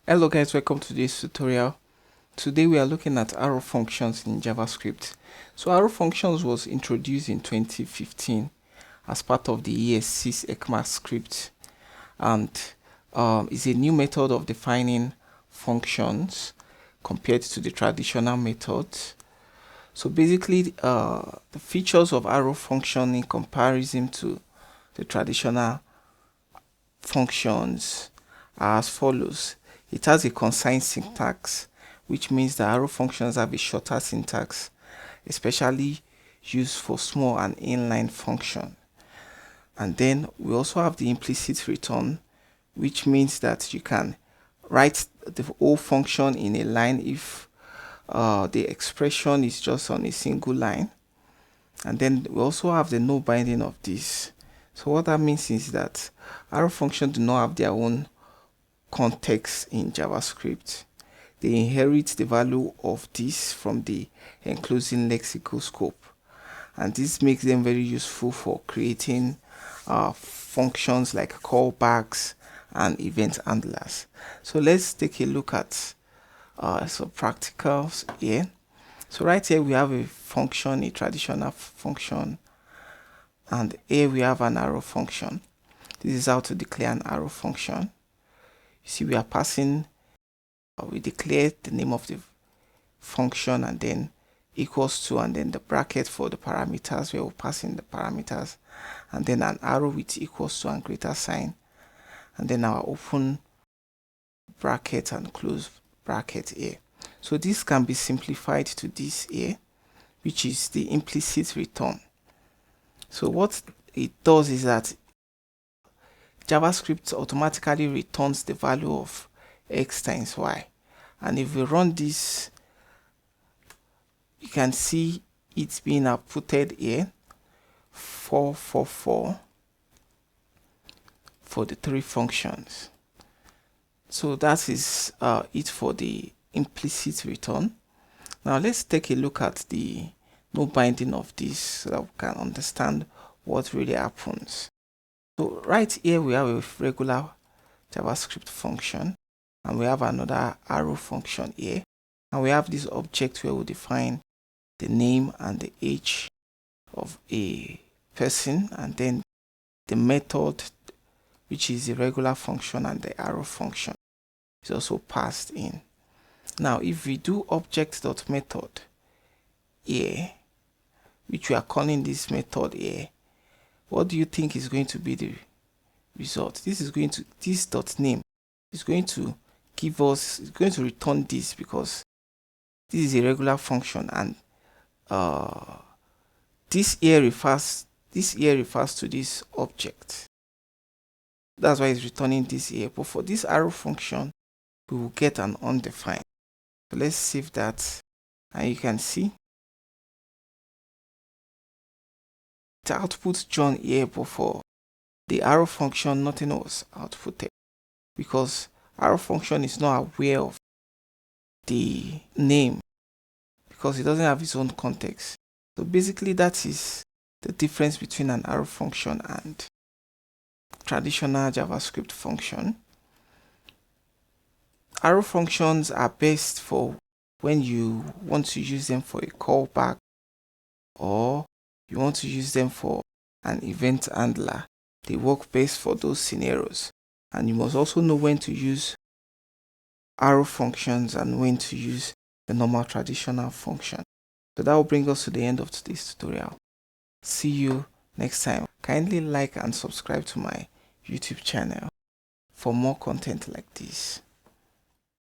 Hello guys, welcome to this tutorial. Today we are looking at arrow functions in JavaScript. So arrow functions was introduced in 2015 as part of the ES6 ECMAScript, and is a new method of defining functions compared to the traditional methods. So basically the features of arrow function in comparison to the traditional functions are as follows. It has a concise syntax, which means the arrow functions have a shorter syntax, especially used for small and inline function. And then we also have the implicit return, which means that you can write the whole function in a line if the expression is just on a single line. And then we also have the no binding of this. So what that means is that arrow functions do not have their own context in JavaScript. They inherit the value of this from the enclosing lexical scope, and this makes them very useful for creating functions like callbacks and event handlers. So let's take a look at some practicals here. So right here we have a function, a traditional function, and here we have an arrow function. This is how to declare an arrow function. You see, we are passing, we declare the name of the function and then equals to, and then the bracket for the parameters where we're passing the parameters, and then an arrow with equals to and greater sign, and then our open bracket and close bracket here. So this can be simplified to this here, which is the implicit return. So what it does is that JavaScript automatically returns the value of x times y, and if we run this, you can see it's being outputted here 444 for the three functions. So that is it for the implicit return. Now let's take a look at the no binding of this so that we can understand what really happens. So right here we have a regular JavaScript function, and we have another arrow function here, and we have this object where we define the name and the age of a person, and then the method, which is a regular function, and the arrow function is also passed in. Now if we do object.method here, which we are calling this method here, what do you think is going to be the result? This dot name is going to give us, it's going to return this, because this is a regular function, and this here refers to this object. That's why it's returning this here. But for this arrow function, we will get an undefined. So let's save that, and you can see the output John here, but for the arrow function nothing was outputted, because arrow function is not aware of the name, because it doesn't have its own context. So basically that is the difference between an arrow function and traditional JavaScript function. Arrow functions are best for when you want to use them for a callback, or you want to use them for an event handler. They work best for those scenarios, and you must also know when to use arrow functions and when to use the normal traditional function. So that will bring us to the end of today's tutorial. See you next time. Kindly like and subscribe to my YouTube channel for more content like this.